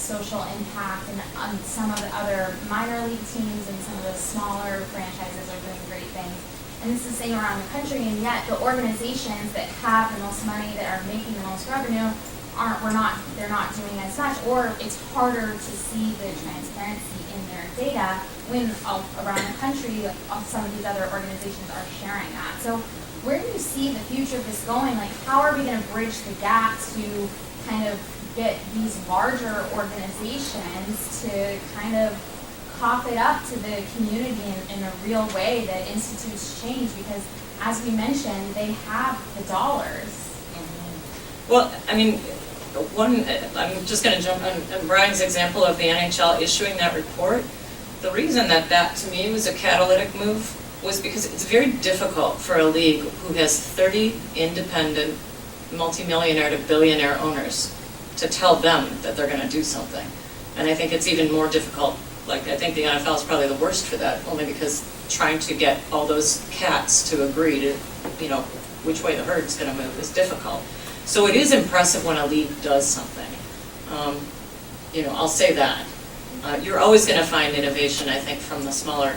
social impact, and some of the other minor league teams and some of the smaller franchises are doing great things. And this is the same around the country, and yet the organizations that have the most money, that are making the most revenue, they're not doing as much, or it's harder to see the transparency in their data when around the country some of these other organizations are sharing that. So where do you see the future of this going? Like, how are we going to bridge the gap to kind of get these larger organizations to kind of cough it up to the community in a real way that institutes change? Because as we mentioned, they have the dollars. Well, I'm just going to jump on Brian's example of the NHL issuing that report. The reason that to me was a catalytic move was because it's very difficult for a league who has 30 independent multimillionaire to billionaire owners to tell them that they're going to do something. And I think it's even more difficult. I think the NFL is probably the worst for that, only because trying to get all those cats to agree to, which way the herd's going to move is difficult. So it is impressive when a league does something. I'll say that. You're always going to find innovation, I think, from the smaller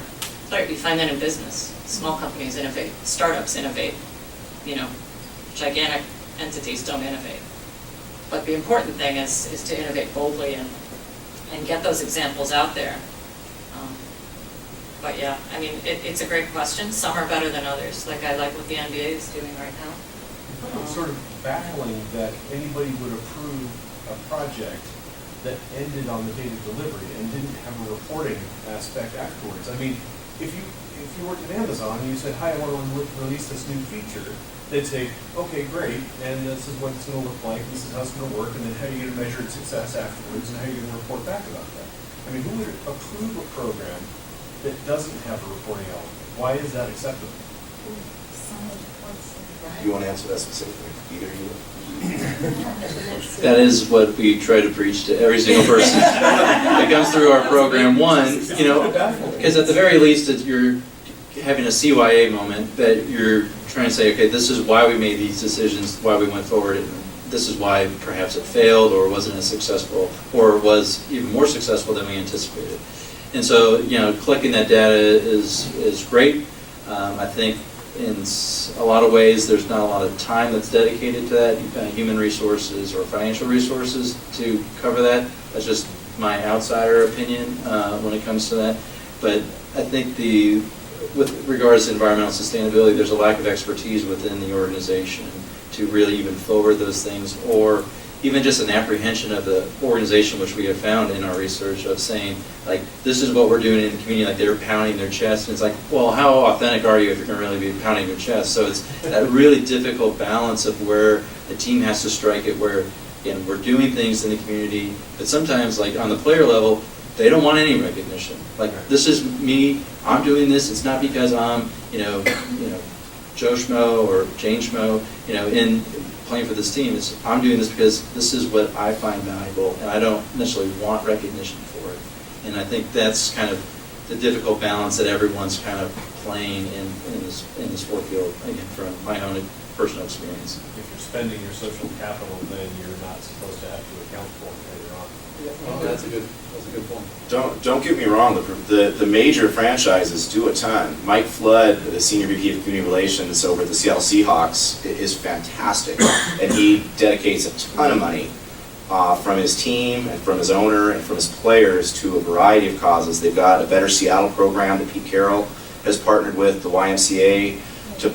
players. You find that in business. Small companies innovate, startups innovate. Gigantic entities don't innovate. But the important thing is to innovate boldly and, and get those examples out there. But yeah, I mean, it's a great question. Some are better than others. Like I like what the NBA is doing right now. It's sort of baffling that anybody would approve a project that ended on the date of delivery and didn't have a reporting aspect afterwards. I mean, if you worked at Amazon and you said, hi, I want to release this new feature, they'd say, okay, great, and this is what it's going to look like, this is how it's going to work, and then how are you going to measure its success afterwards, and how are you going to report back about that? I mean, who would approve a program that doesn't have a reporting element? Why is that acceptable? You want to answer that specifically? Either you? That is what we try to preach to every single person that comes through our program. One, because at the very least, you're having a CYA moment that you're trying to say, okay, this is why we made these decisions, why we went forward, and this is why perhaps it failed or wasn't as successful or was even more successful than we anticipated. And so, collecting that data is great. I think in a lot of ways, there's not a lot of time that's dedicated to that, human resources or financial resources to cover that. That's just my outsider opinion when it comes to that. But I think with regards to environmental sustainability, there's a lack of expertise within the organization to really even forward those things, or even just an apprehension of the organization, which we have found in our research, of saying, like, this is what we're doing in the community, like they're pounding their chest, and it's like, well, how authentic are you if you're going to really be pounding your chest? So it's that really difficult balance of where the team has to strike it, where, again, we're doing things in the community, but sometimes, like, on the player level, they don't want any recognition. Like, this is me, I'm doing this, it's not because I'm, Joe Schmo or Jane Schmo, in playing for this team. I'm doing this because this is what I find valuable, and I don't necessarily want recognition for it. And I think that's kind of the difficult balance that everyone's kind of playing in the sport field, again, from my own personal experience. If you're spending your social capital, then you're not supposed to have to account for it later on. Well, that's a good point. Don't get me wrong, the major franchises do a ton. Mike Flood, the Senior VP of Community Relations over at the Seattle Seahawks, is fantastic. And he dedicates a ton of money from his team and from his owner and from his players to a variety of causes. They've got a Better Seattle program that Pete Carroll has partnered with the YMCA to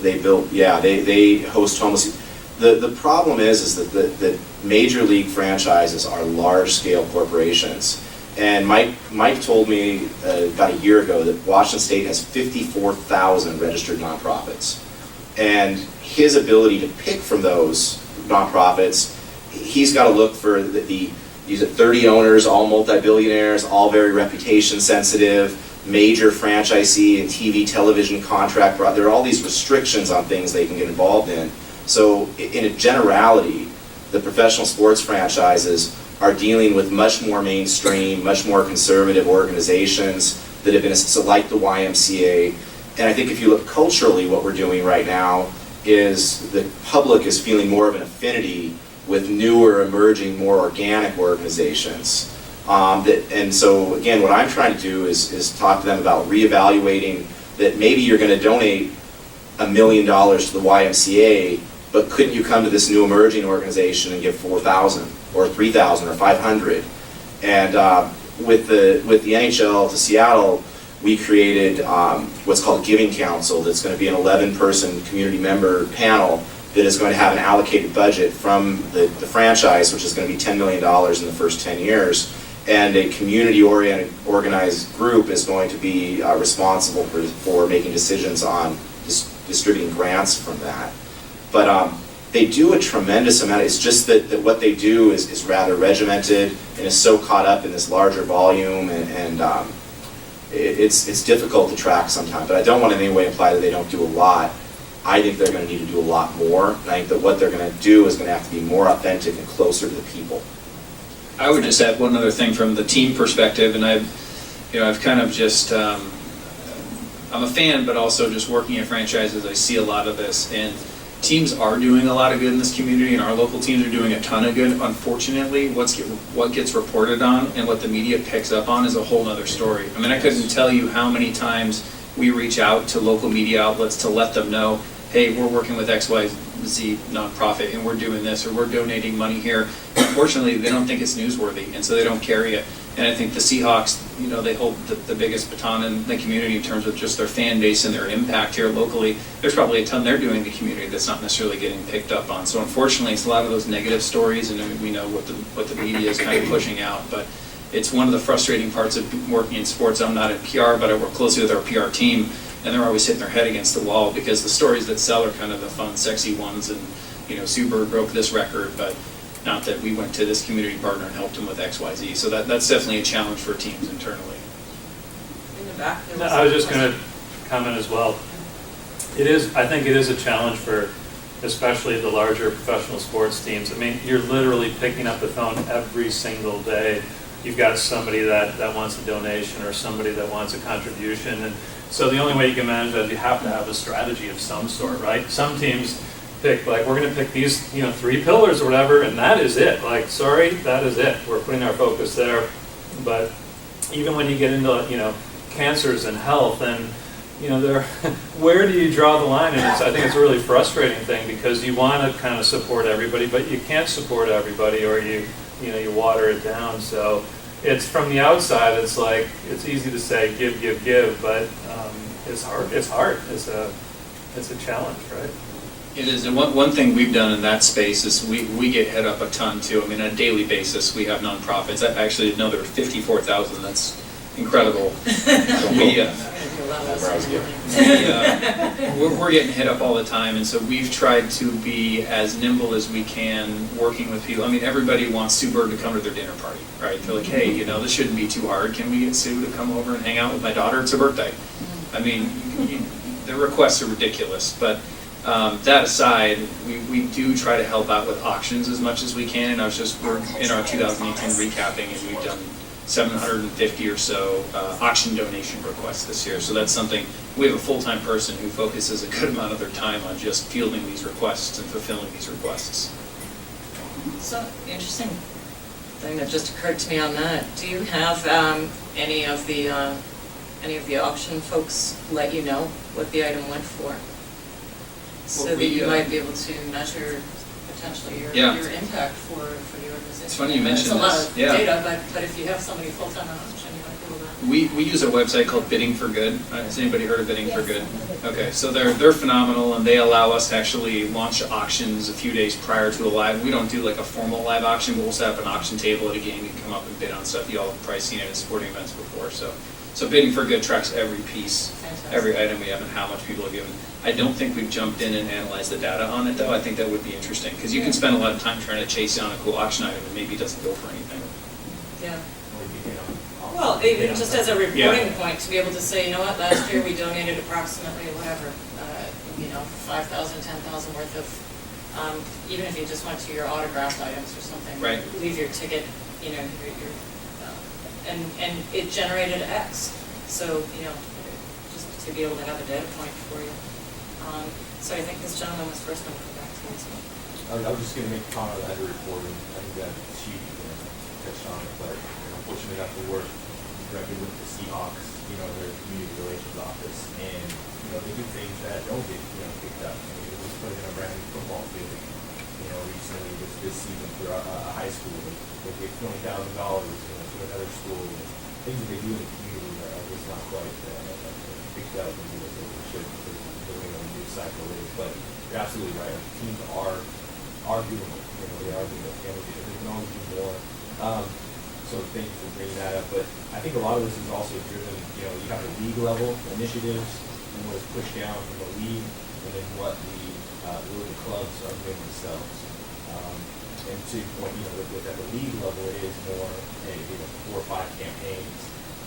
they host homeless. The problem is that the major league franchises are large-scale corporations. And Mike told me about a year ago that Washington State has 54,000 registered nonprofits. And his ability to pick from those nonprofits, he's got to look for these 30 owners, all multi-billionaires, all very reputation sensitive, major franchisee and TV, television contract. There are all these restrictions on things they can get involved in. So in a generality, the professional sports franchises are dealing with much more mainstream, much more conservative organizations that have been, so like the YMCA. And I think if you look culturally, what we're doing right now is the public is feeling more of an affinity with newer, emerging, more organic organizations. And so again, what I'm trying to do is talk to them about reevaluating that maybe you're going to donate $1 million to the YMCA, but couldn't you come to this new emerging organization and give $4,000 or $3,000 or $500? And with the NHL to Seattle, we created what's called Giving Council. That's going to be an 11-person community member panel that is going to have an allocated budget from the franchise, which is going to be $10 million in the first 10 years. And a community-oriented, organized group is going to be responsible for making decisions on distributing grants from that. But they do a tremendous amount. It's just that what they do is rather regimented and is so caught up in this larger volume, and it's difficult to track sometimes. But I don't want to in any way imply that they don't do a lot. I think they're going to need to do a lot more. And I think that what they're going to do is going to have to be more authentic and closer to the people. I would just add one other thing from the team perspective, and I've kind of just, I'm a fan, but also just working at franchises, I see a lot of this, and teams are doing a lot of good in this community, and our local teams are doing a ton of good. Unfortunately, what gets reported on and what the media picks up on is a whole other story. I mean, I couldn't tell you how many times we reach out to local media outlets to let them know hey, we're working with XYZ nonprofit and we're doing this, or we're donating money here. Unfortunately, they don't think it's newsworthy, and so they don't carry it. And I think the Seahawks, they hold the biggest baton in the community in terms of just their fan base and their impact here locally. There's probably a ton they're doing in the community that's not necessarily getting picked up on. So unfortunately, it's a lot of those negative stories, and we know what the media is kind of pushing out. But it's one of the frustrating parts of working in sports. I'm not in PR, but I work closely with our PR team, and they're always hitting their head against the wall because the stories that sell are kind of the fun, sexy ones. And Sue Bird broke this record, but not that we went to this community partner and helped them with XYZ. So that's definitely a challenge for teams internally. In the back, there No, was I was a just going question. to comment as well. I think it is a challenge for especially the larger professional sports teams. I mean, you're literally picking up the phone every single day. You've got somebody that wants a donation or somebody that wants a contribution. And so the only way you can manage that is you have to have a strategy of some sort, right? Some teams pick, like, we're going to pick these, 3 pillars or whatever, and that is it. Like, sorry, that is it. We're putting our focus there. But even when you get into, cancers and health, and, where do you draw the line? And I think it's a really frustrating thing because you want to kind of support everybody, but you can't support everybody, or you water it down. So it's from the outside, it's like, it's easy to say give, but it's hard. It's a challenge, right? It is, and one thing we've done in that space is we get hit up a ton too. I mean, on a daily basis, we have nonprofits. I actually know there were 54,000. That's incredible. We're getting hit up all the time, and so we've tried to be as nimble as we can working with people. I mean, everybody wants Sue Bird to come to their dinner party, right? They're like, hey, this shouldn't be too hard. Can we get Sue to come over and hang out with my daughter? It's her birthday. I mean, the requests are ridiculous, but that aside, we do try to help out with auctions as much as we can. And we're in our 2018 recapping, and we've done 750 or so auction donation requests this year. So that's something, we have a full-time person who focuses a good amount of their time on just fielding these requests and fulfilling these requests. So, interesting thing that just occurred to me on that. Do you have any of the auction folks let you know what the item went for? So that you might be able to measure potentially your impact for the organization. It's funny you mentioned this. this. It's a lot of data, but if you have somebody full-time on auction, you might be able to. We use a website called Bidding for Good. Has anybody heard of Bidding for Good? Okay, so they're phenomenal, and they allow us to actually launch auctions a few days prior to a live. We don't do like a formal live auction, but we'll set up an auction table at a game. You can come up and bid on stuff. You all have probably seen it at sporting events before. So Bidding for Good tracks every piece, every item we have, and how much people are given. I don't think we've jumped in and analyzed the data on it, though. I think that would be interesting, because you can spend a lot of time trying to chase down a cool auction item and maybe it doesn't go for anything. Yeah. Well, even just as a reporting point, to be able to say, you know what, last year we donated approximately whatever, 5,000, 10,000 worth of, even if you just went to your autographed items or something. Right. Leave your ticket, and it generated X. So, just to be able to have a data point for you. So I think this gentleman was first going to come back to you. I was just going to make a comment on that reporting. I think that she touched on it, but unfortunately enough to work directly with the Seahawks, their community relations office, and they do things that don't get picked up. I mean, it was putting in a brand new football field, recently this season for a high school. They gave $20,000 to another school. And things that they do in the community are just not quite picked up and they should. Building on the news cycle is, but you're absolutely right. Teams are doing it. They are doing it. And they can always do more. So thank you for bringing that up. But I think a lot of this is also driven. You have the league level initiatives and what is pushed down from the league, and then what the clubs are doing themselves. And to your point, with at the league level, it is more 4 or 5 campaigns.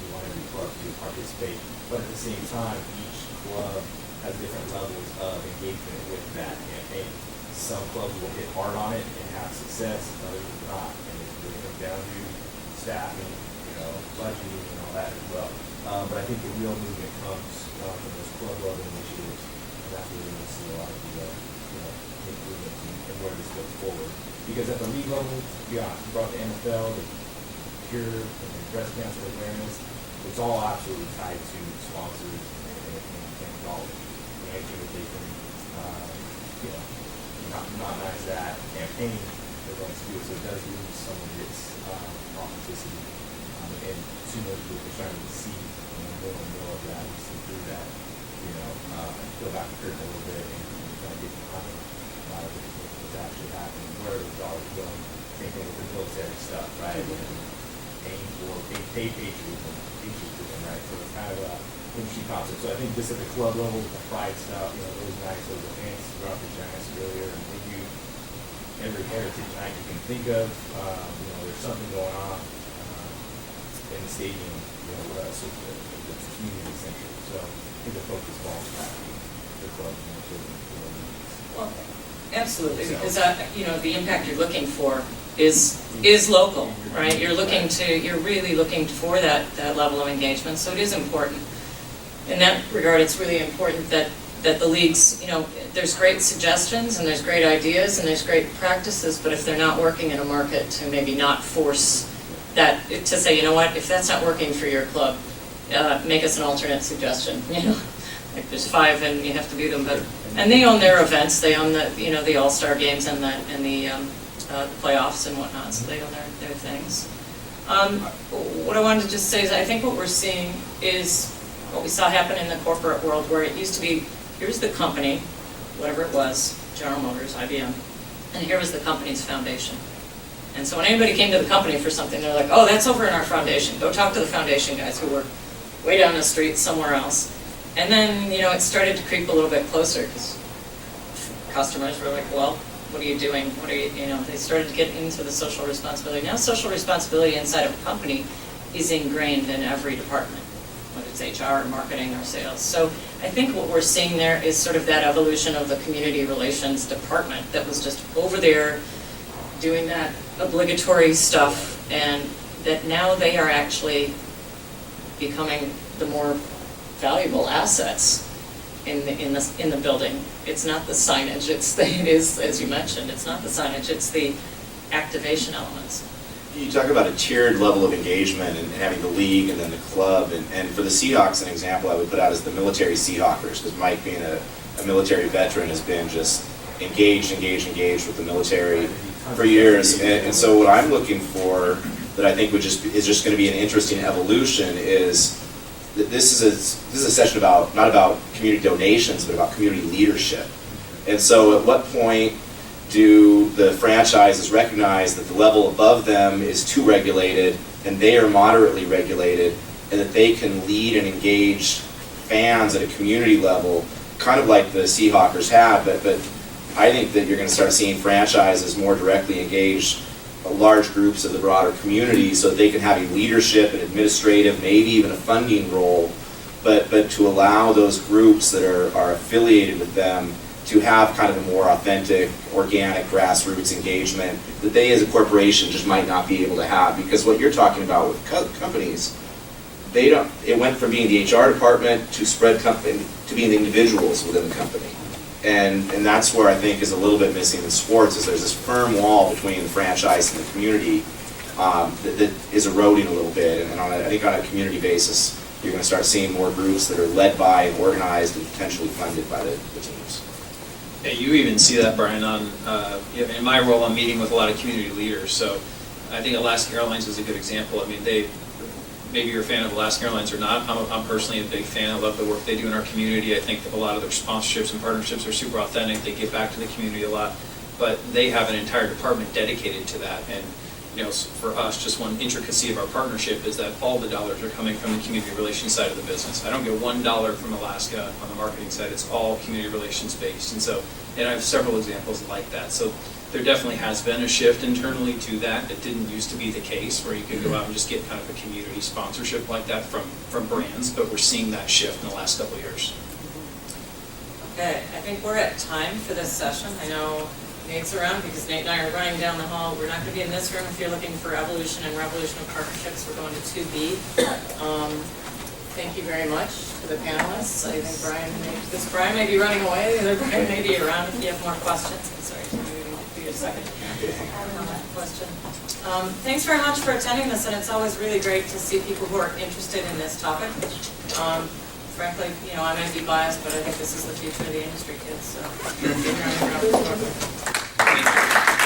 You want every club to participate, but at the same time, each club has different levels of engagement with that campaign. Some clubs will hit hard on it and have success, others will not. And it really comes down to staffing, budgeting and all that as well. But I think the real movement comes from those club level initiatives, and that's where we're going to see a lot of the improvements and where this goes forward. Because at the league level, we brought the NFL, the cure, and breast cancer awareness. It's all absolutely tied to sponsors and knowledge. Anything that they can not as that campaign that runs through, so it does lose some of its authenticity. And soon as we're starting to see more and more of that, we see through that, go back to curtain a little bit and try to get behind a lot of what's actually happening, where are the dollars going. Same thing with the military stuff, right? Paying for patriotism, right? So it's kind of a interesting concept. So I think just at the club level with the pride stuff, those nights, those events throughout the Giants earlier, and maybe every heritage night you can think of, there's something going on in the stadium, so that's community centric. So I think the focus falls back to the club and the Well, absolutely, because the impact you're looking for is local, right? You're really looking for that level of engagement, so it is important. In that regard, it's really important that the leagues, there's great suggestions and there's great ideas and there's great practices, but if they're not working in a market, to maybe not force that, to say, you know what, if that's not working for your club, make us an alternate suggestion, Like there's 5 and you have to do them, and they own their events, they own the All-Star games and the playoffs and whatnot, so they own their things. What I wanted to just say is I think what we're seeing is what we saw happen in the corporate world, where it used to be, here's the company, whatever it was, General Motors, IBM, and here was the company's foundation. And so when anybody came to the company for something, they're like, oh, that's over in our foundation. Go talk to the foundation guys who work way down the street somewhere else. And then, it started to creep a little bit closer because customers were like, well, what are you doing? They started to get into the social responsibility. Now social responsibility inside of a company is ingrained in every department, whether it's HR or marketing or sales. So I think what we're seeing there is sort of that evolution of the community relations department that was just over there doing that obligatory stuff, and that now they are actually becoming the more valuable assets in the building. It's not the signage, it is, as you mentioned, it's not the signage, it's the activation elements. You talk about a tiered level of engagement and having the league and then the club, and for the Seahawks, an example I would put out is the military Seahawkers, because Mike, being a military veteran, has been just engaged with the military for years, and so what I'm looking for that I think is just going to be an interesting evolution is that this is a session about not about community donations, but about community leadership. And so at what point do the franchises recognize that the level above them is too regulated and they are moderately regulated, and that they can lead and engage fans at a community level, kind of like the Seahawkers have, but I think that you're going to start seeing franchises more directly engage large groups of the broader community so that they can have a leadership and administrative, maybe even a funding role, but to allow those groups that are affiliated with them to have kind of a more authentic, organic, grassroots engagement that they as a corporation just might not be able to have. Because what you're talking about with companies, it went from being the HR department to spread company to being the individuals within the company. And that's where I think is a little bit missing in sports, is there's this firm wall between the franchise and the community that is eroding a little bit. And I think on a community basis, you're going to start seeing more groups that are led by and organized and potentially funded by the teams. Yeah, you even see that, Brian, in my role, I'm meeting with a lot of community leaders. So I think Alaska Airlines is a good example. I mean, maybe you're a fan of Alaska Airlines or not. I'm personally a big fan. I love the work they do in our community. I think that a lot of their sponsorships and partnerships are super authentic. They give back to the community a lot. But they have an entire department dedicated to that. And for us, just one intricacy of our partnership is that all the dollars are coming from the community relations side of the business. I don't get $1 from Alaska on the marketing side. It's all community relations based. And I have several examples like that. So there definitely has been a shift internally to that. It didn't used to be the case where you could go out and just get kind of a community sponsorship like that from brands, but we're seeing that shift in the last couple of years. Okay, I think we're at time for this session. I know Nate's around because Nate and I are running down the hall. We're not going to be in this room if you're looking for evolution and revolution of partnerships. We're going to 2B. Thank you very much to the panelists. I think Brian may be running away. The other Brian may be around if you have more questions. I'm sorry, do you a second question. Thanks very much for attending this, and it's always really great to see people who are interested in this topic. frankly, you know, I might be biased, but I think this is the future of the industry, kids, so. You're doing a great job. Thank you.